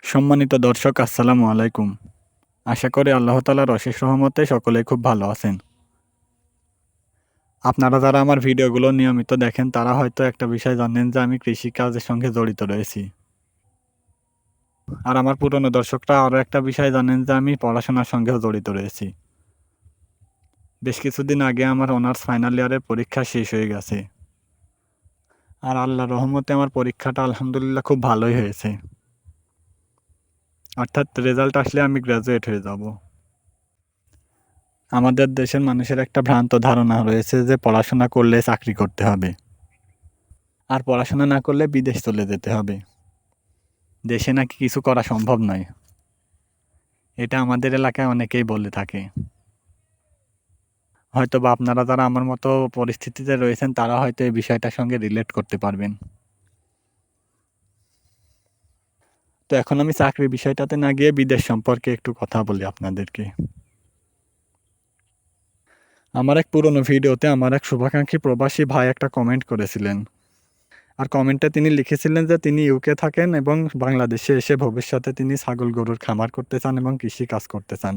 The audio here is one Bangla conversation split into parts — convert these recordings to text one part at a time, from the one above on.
সম্মানিত দর্শক, আসসালামু আলাইকুম। আশা করি আল্লাহ তাআলার অশেষ রহমতে সকলেই খুব ভালো আছেন। আপনারা যারা আমার ভিডিওগুলো নিয়মিত দেখেন তারা হয়তো একটা বিষয় জানেন যে আমি কৃষিকাজের সঙ্গে জড়িত রয়েছি। আর আমার পুরনো দর্শকরা আরও একটা বিষয় জানেন যে আমি পড়াশোনার সঙ্গেও জড়িত রয়েছি। বেশ কিছুদিন আগে আমার অনার্স ফাইনাল ইয়ারের পরীক্ষা শেষ হয়ে গেছে। আর আল্লাহর রহমতে আমার পরীক্ষাটা আলহামদুলিল্লাহ খুব ভালোই হয়েছে। অর্থাৎ রেজাল্ট আসলে আমি গ্র্যাজুয়েট হয়ে যাব। আমাদের দেশের মানুষের একটা ভ্রান্ত ধারণা রয়েছে যে পড়াশোনা করলে চাকরি করতে হবে। আর পড়াশোনা না করলে বিদেশ চলে যেতে হবে। দেশে নাকি কিছু করা সম্ভব নয়। এটা আমাদের এলাকায় অনেকেই বলে থাকে। হয়তোবা আপনারা যারা আমার মতো পরিস্থিতিতে রয়েছেন তারা হয়তো এই বিষয়টার সঙ্গে রিলেট করতে পারবেন। তো এখন আমি চাকরির বিষয়টাতে না গিয়ে বিদেশ সম্পর্কে একটু কথা বলি আপনাদেরকে। আমার এক পুরনো ভিডিওতে আমার এক শুভাকাঙ্ক্ষী প্রবাসী ভাই একটা কমেন্ট করেছিলেন। আর কমেন্টে তিনি লিখেছিলেন যে তিনি ইউকে থাকেন এবং বাংলাদেশে এসে ভবিষ্যতে তিনি ছাগল গরুর খামার করতে চান এবং কৃষি কাজ করতে চান।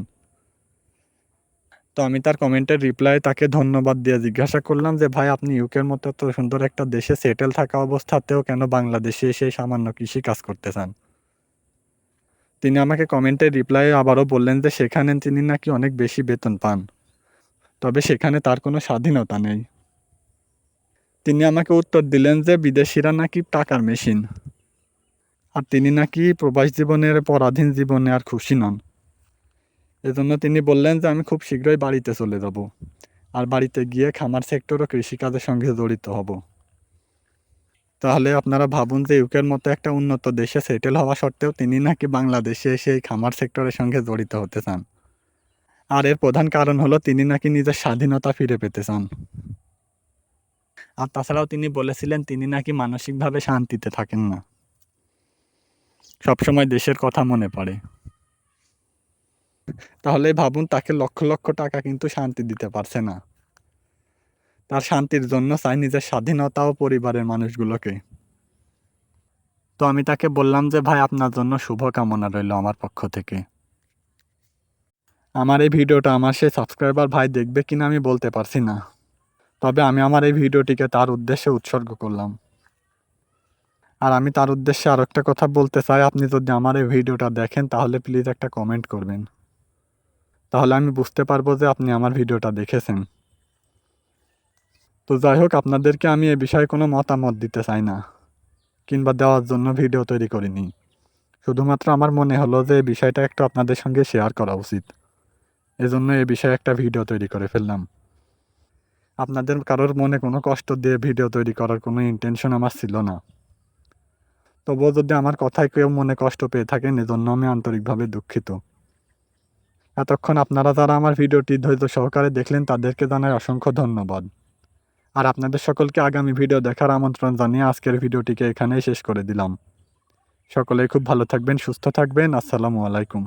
তো আমি তার কমেন্টের রিপ্লাইয়ে তাকে ধন্যবাদ দিয়ে জিজ্ঞাসা করলাম যে ভাই, আপনি ইউকের মতো এত সুন্দর একটা দেশে সেটেল থাকা অবস্থাতেও কেন বাংলাদেশে এসে সামান্য কৃষি কাজ করতে চান? তিনি আমাকে কমেন্টের রিপ্লাইয়ে আবারও বললেন যে সেখানে তিনি নাকি অনেক বেশি বেতন পান, তবে সেখানে তার কোনো স্বাধীনতা নেই। তিনি আমাকে উত্তর দিলেন যে বিদেশিরা নাকি টাকার মেশিন, আর তিনি নাকি প্রবাস জীবনের পরাধীন জীবনে আর খুশি নন। এজন্য তিনি বললেন যে আমি খুব শীঘ্রই বাড়িতে চলে যাব, আর বাড়িতে গিয়ে খামার সেক্টর ও কৃষিকাজের সঙ্গে জড়িত হব। তাহলে আপনারা ভাবুন যে ইউকের মতো একটা উন্নত দেশে সেটেল হওয়া সত্ত্বেও তিনি নাকি বাংলাদেশে এসে এই খামার সেক্টরের সঙ্গে জড়িত হতে চান। আর এর প্রধান কারণ হলো তিনি নাকি নিজের স্বাধীনতা ফিরে পেতে চান। আর তাছাড়াও তিনি বলেছিলেন তিনি নাকি মানসিকভাবে শান্তিতে থাকেন না, সবসময় দেশের কথা মনে পড়ে। তাহলে ভাবুন, তাকে লক্ষ লক্ষ টাকা কিন্তু শান্তি দিতে পারছে না। তার শান্তির জন্য চায় নিজের স্বাধীনতা ও পরিবারের মানুষগুলোকে। তো আমি তাকে বললাম যে ভাই, আপনার জন্য শুভকামনা রইল আমার পক্ষ থেকে। আমার এই ভিডিওটা আমার সেই সাবস্ক্রাইবার ভাই দেখবে কিনা আমি বলতে পারছি না, তবে আমি আমার এই ভিডিওটিকে তার উদ্দেশ্যে উৎসর্গ করলাম। আর আমি তার উদ্দেশ্যে আরও একটা কথা বলতে চাই, আপনি যদি আমার এই ভিডিওটা দেখেন তাহলে প্লিজ একটা কমেন্ট করবেন, তাহলে আমি বুঝতে পারবো যে আপনি আমার ভিডিওটা দেখেছেন। তো যাই হোক, আপনাদেরকে আমি এ বিষয়ে কোনো মতামত দিতে চাই না, কিংবা দেওয়ার জন্য ভিডিও তৈরি করিনি। শুধুমাত্র আমার মনে হলো যে এই বিষয়টা একটু আপনাদের সঙ্গে শেয়ার করা উচিত, এজন্য এ বিষয়ে একটা ভিডিও তৈরি করে ফেললাম। আপনাদের কারোর মনে কোনো কষ্ট দিয়ে ভিডিও তৈরি করার কোনো ইন্টেনশন আমার ছিল না। তবুও যদি আমার কথায় কেউ মনে কষ্ট পেয়ে থাকেন, এজন্য আমি আন্তরিকভাবে দুঃখিত। এতক্ষণ আপনারা যারা আমার ভিডিওটি ধৈর্য সহকারে দেখলেন তাদেরকে জানাই অসংখ্য ধন্যবাদ। আর আপনাদের সকলকে আগামী ভিডিও দেখার আমন্ত্রণ জানিয়ে আজকের ভিডিওটিকে এখানেই শেষ করে দিলাম। সকলেই খুব ভালো থাকবেন, সুস্থ থাকবেন। আসসালামু আলাইকুম।